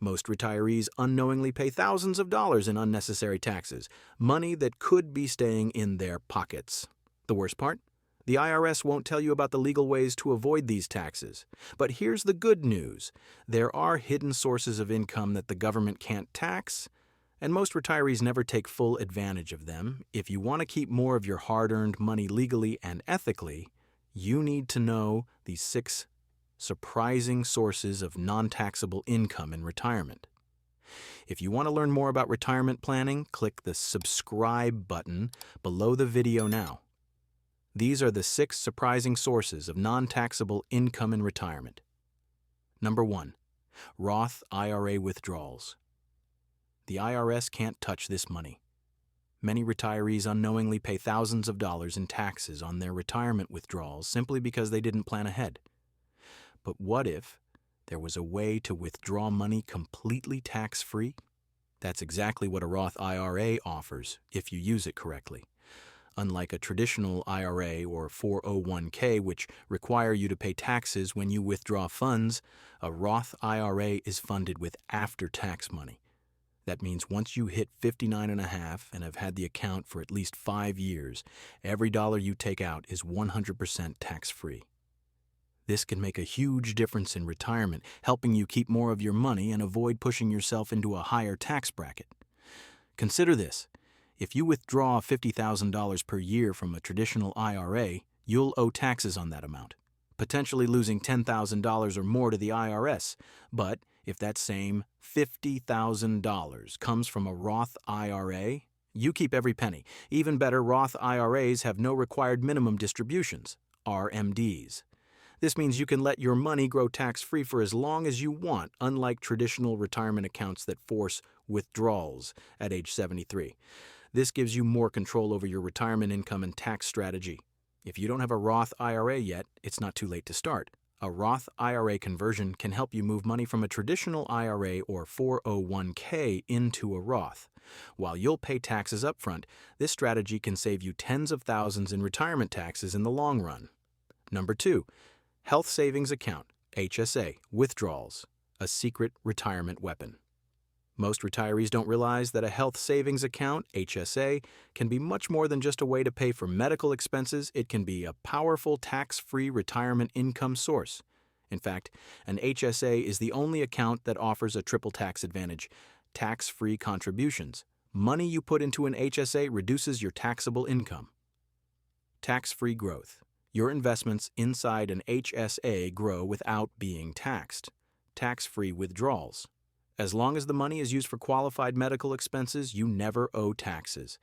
Most retirees unknowingly pay thousands of dollars in unnecessary taxes, money that could be staying in their pockets. The worst part? The IRS won't tell you about the legal ways to avoid these taxes. But here's the good news. There are hidden sources of income that the government can't tax, and most retirees never take full advantage of them. If you want to keep more of your hard-earned money legally and ethically, you need to know these 6 surprising sources of non-taxable income in retirement. If you want to learn more about retirement planning, click the subscribe button below the video now. These are the 6 surprising sources of non-taxable income in retirement. Number 1. Roth IRA withdrawals. The IRS can't touch this money. Many retirees unknowingly pay thousands of dollars in taxes on their retirement withdrawals simply because they didn't plan ahead. But what if there was a way to withdraw money completely tax-free? That's exactly what a Roth IRA offers if you use it correctly. Unlike a traditional IRA or 401k, which require you to pay taxes when you withdraw funds, a Roth IRA is funded with after-tax money. That means once you hit 59.5 and have had the account for at least 5 years, every dollar you take out is 100% tax-free. This can make a huge difference in retirement, helping you keep more of your money and avoid pushing yourself into a higher tax bracket. Consider this. If you withdraw $50,000 per year from a traditional IRA, you'll owe taxes on that amount, potentially losing $10,000 or more to the IRS. But if that same $50,000 comes from a Roth IRA, you keep every penny. Even better, Roth IRAs have no required minimum distributions, RMDs. This means you can let your money grow tax-free for as long as you want, unlike traditional retirement accounts that force withdrawals at age 73. This gives you more control over your retirement income and tax strategy. If you don't have a Roth IRA yet, it's not too late to start. A Roth IRA conversion can help you move money from a traditional IRA or 401k into a Roth. While you'll pay taxes up front, this strategy can save you tens of thousands in retirement taxes in the long run. Number 2. Health Savings Account, HSA, withdrawals, a secret retirement weapon. Most retirees don't realize that a health savings account, HSA, can be much more than just a way to pay for medical expenses. It can be a powerful tax-free retirement income source. In fact, an HSA is the only account that offers a triple tax advantage: tax-free contributions. Money you put into an HSA reduces your taxable income. Tax-free growth. Your investments inside an HSA grow without being taxed. Tax-free withdrawals. As long as the money is used for qualified medical expenses, you never owe taxes.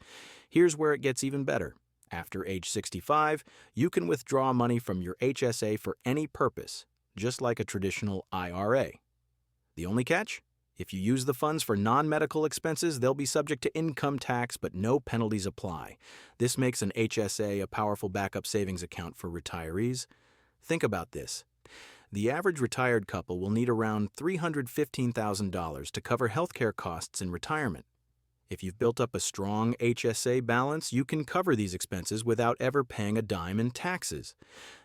Here's where it gets even better. After age 65, you can withdraw money from your HSA for any purpose, just like a traditional IRA. The only catch? If you use the funds for non-medical expenses, they'll be subject to income tax, but no penalties apply. This makes an HSA a powerful backup savings account for retirees. Think about this. The average retired couple will need around $315,000 to cover healthcare costs in retirement. If you've built up a strong HSA balance, you can cover these expenses without ever paying a dime in taxes.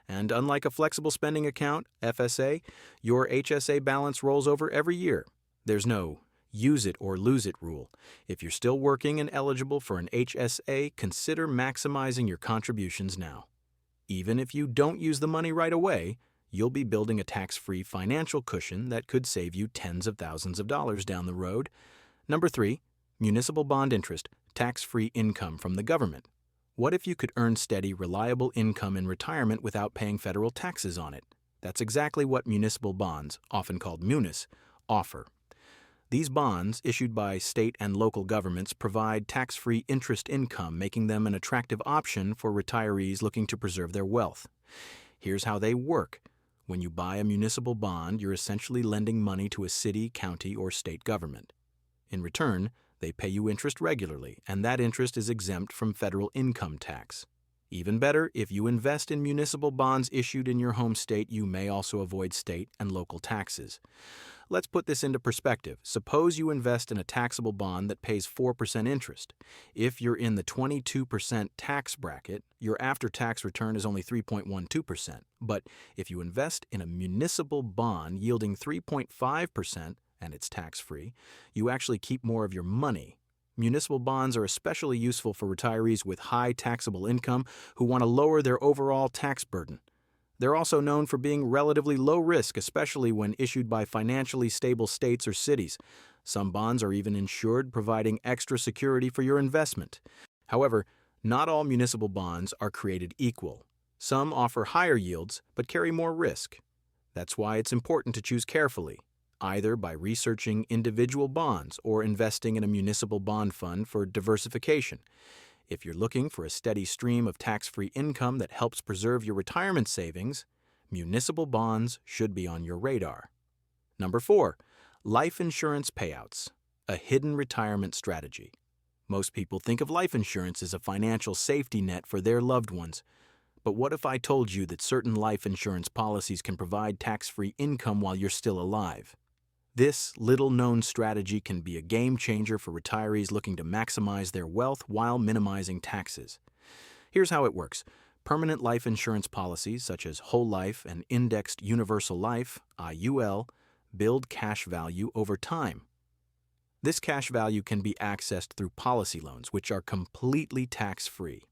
And unlike a flexible spending account, FSA, your HSA balance rolls over every year. There's no use it or lose it rule. If you're still working and eligible for an HSA, consider maximizing your contributions now. Even if you don't use the money right away, you'll be building a tax-free financial cushion that could save you tens of thousands of dollars down the road. Number 3, municipal bond interest, tax-free income from the government. What if you could earn steady, reliable income in retirement without paying federal taxes on it? That's exactly what municipal bonds, often called munis, offer. These bonds, issued by state and local governments, provide tax-free interest income, making them an attractive option for retirees looking to preserve their wealth. Here's how they work. When you buy a municipal bond, you're essentially lending money to a city, county, or state government. In return, they pay you interest regularly, and that interest is exempt from federal income tax. Even better, if you invest in municipal bonds issued in your home state, you may also avoid state and local taxes. Let's put this into perspective. Suppose you invest in a taxable bond that pays 4% interest. If you're in the 22% tax bracket, your after-tax return is only 3.12%. But if you invest in a municipal bond yielding 3.5%, and it's tax-free, you actually keep more of your money. Municipal bonds are especially useful for retirees with high taxable income who want to lower their overall tax burden. They're also known for being relatively low risk, especially when issued by financially stable states or cities. Some bonds are even insured, providing extra security for your investment. However, not all municipal bonds are created equal. Some offer higher yields but carry more risk. That's why it's important to choose carefully, either by researching individual bonds or investing in a municipal bond fund for diversification. If you're looking for a steady stream of tax-free income that helps preserve your retirement savings, municipal bonds should be on your radar. Number 4, life insurance payouts, a hidden retirement strategy. Most people think of life insurance as a financial safety net for their loved ones. But what if I told you that certain life insurance policies can provide tax-free income while you're still alive? This little-known strategy can be a game changer for retirees looking to maximize their wealth while minimizing taxes. Here's how it works. Permanent life insurance policies, such as whole life and indexed universal life, IUL, build cash value over time. This cash value can be accessed through policy loans, which are completely tax-free.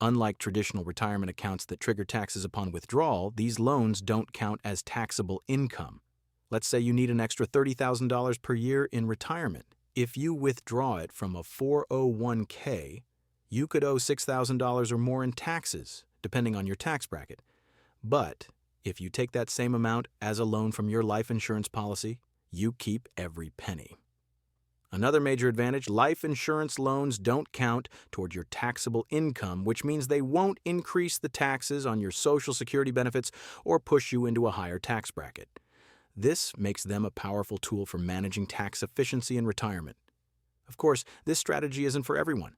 Unlike traditional retirement accounts that trigger taxes upon withdrawal, these loans don't count as taxable income. Let's say you need an extra $30,000 per year in retirement. If you withdraw it from a 401k, you could owe $6,000 or more in taxes, depending on your tax bracket. But if you take that same amount as a loan from your life insurance policy, you keep every penny. Another major advantage, life insurance loans don't count toward your taxable income, which means they won't increase the taxes on your Social Security benefits or push you into a higher tax bracket. This makes them a powerful tool for managing tax efficiency in retirement. Of course, this strategy isn't for everyone.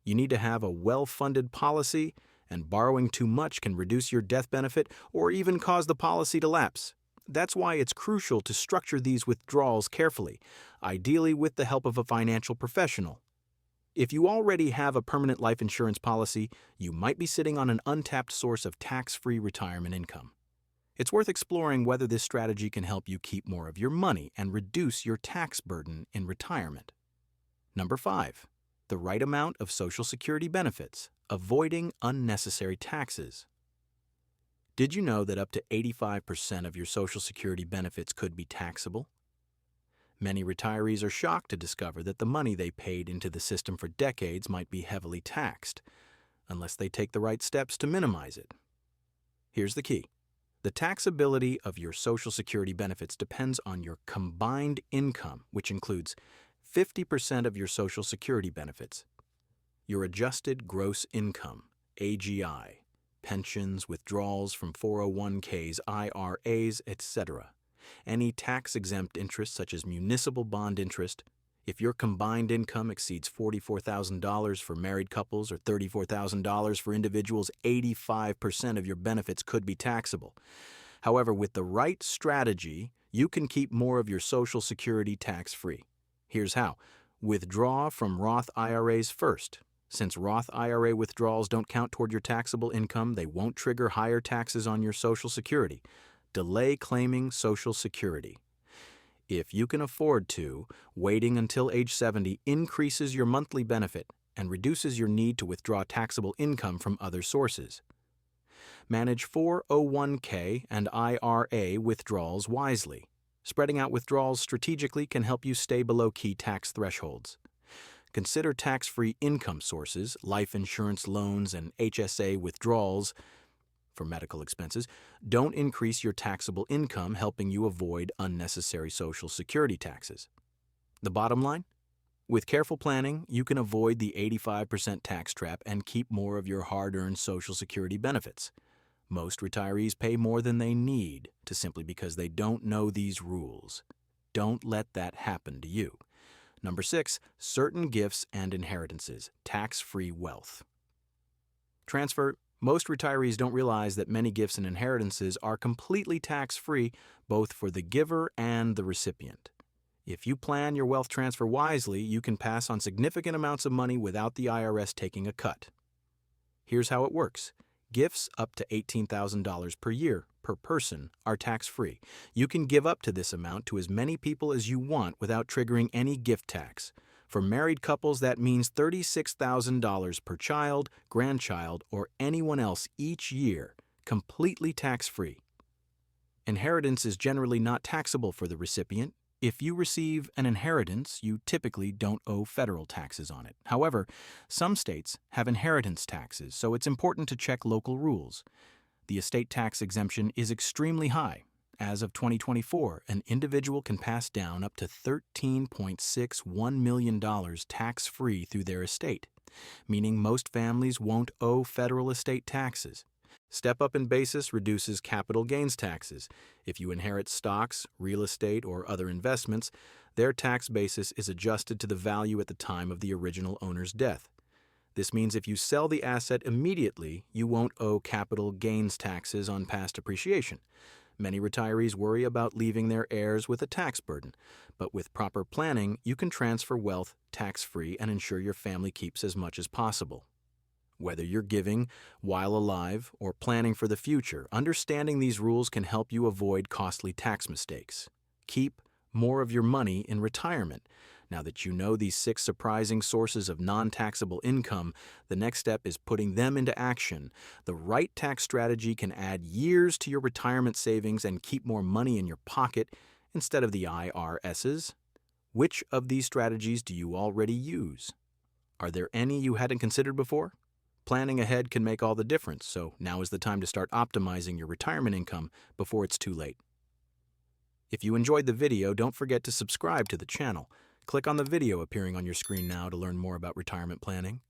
You need to have a well-funded policy, and borrowing too much can reduce your death benefit or even cause the policy to lapse. That's why it's crucial to structure these withdrawals carefully, ideally with the help of a financial professional. If you already have a permanent life insurance policy, you might be sitting on an untapped source of tax-free retirement income. It's worth exploring whether this strategy can help you keep more of your money and reduce your tax burden in retirement. Number 5, the right amount of Social Security benefits, avoiding unnecessary taxes. Did you know that up to 85% of your Social Security benefits could be taxable? Many retirees are shocked to discover that the money they paid into the system for decades might be heavily taxed, unless they take the right steps to minimize it. Here's the key. The taxability of your Social Security benefits depends on your combined income, which includes 50% of your Social Security benefits, your adjusted gross income, AGI, pensions, withdrawals from 401ks, IRAs, etc., any tax-exempt interest such as municipal bond interest. If your combined income exceeds $44,000 for married couples or $34,000 for individuals, 85% of your benefits could be taxable. However, with the right strategy, you can keep more of your Social Security tax-free. Here's how. Withdraw from Roth IRAs first. Since Roth IRA withdrawals don't count toward your taxable income, they won't trigger higher taxes on your Social Security. Delay claiming Social Security. If you can afford to, waiting until age 70 increases your monthly benefit and reduces your need to withdraw taxable income from other sources. Manage 401k and IRA withdrawals wisely. Spreading out withdrawals strategically can help you stay below key tax thresholds. Consider tax-free income sources, life insurance loans, and HSA withdrawals for medical expenses. Don't increase your taxable income, helping you avoid unnecessary Social Security taxes. The bottom line? With careful planning, you can avoid the 85% tax trap and keep more of your hard-earned Social Security benefits. Most retirees pay more than they need simply because they don't know these rules. Don't let that happen to you. Number 6, certain gifts and inheritances, tax-free wealth. Transfer. Most retirees don't realize that many gifts and inheritances are completely tax-free, both for the giver and the recipient. If you plan your wealth transfer wisely, you can pass on significant amounts of money without the IRS taking a cut. Here's how it works. Gifts up to $18,000 per year per person are tax-free. You can give up to this amount to as many people as you want without triggering any gift tax. For married couples, that means $36,000 per child, grandchild, or anyone else each year, completely tax-free. Inheritance is generally not taxable for the recipient. If you receive an inheritance, you typically don't owe federal taxes on it. However, some states have inheritance taxes, so it's important to check local rules. The estate tax exemption is extremely high. As of 2024, an individual can pass down up to $13.61 million tax-free through their estate, meaning most families won't owe federal estate taxes. Step up in basis reduces capital gains taxes. If you inherit stocks, real estate, or other investments, their tax basis is adjusted to the value at the time of the original owner's death. This means if you sell the asset immediately, you won't owe capital gains taxes on past appreciation. Many retirees worry about leaving their heirs with a tax burden, but with proper planning, you can transfer wealth tax-free and ensure your family keeps as much as possible. Whether you're giving while alive or planning for the future, understanding these rules can help you avoid costly tax mistakes. Keep more of your money in retirement. Now that you know these 6 surprising sources of non-taxable income, the next step is putting them into action. The right tax strategy can add years to your retirement savings and keep more money in your pocket instead of the IRS's. Which of these strategies do you already use? Are there any you hadn't considered before? Planning ahead can make all the difference, so now is the time to start optimizing your retirement income before it's too late. If you enjoyed the video, don't forget to subscribe to the channel. Click on the video appearing on your screen now to learn more about retirement planning.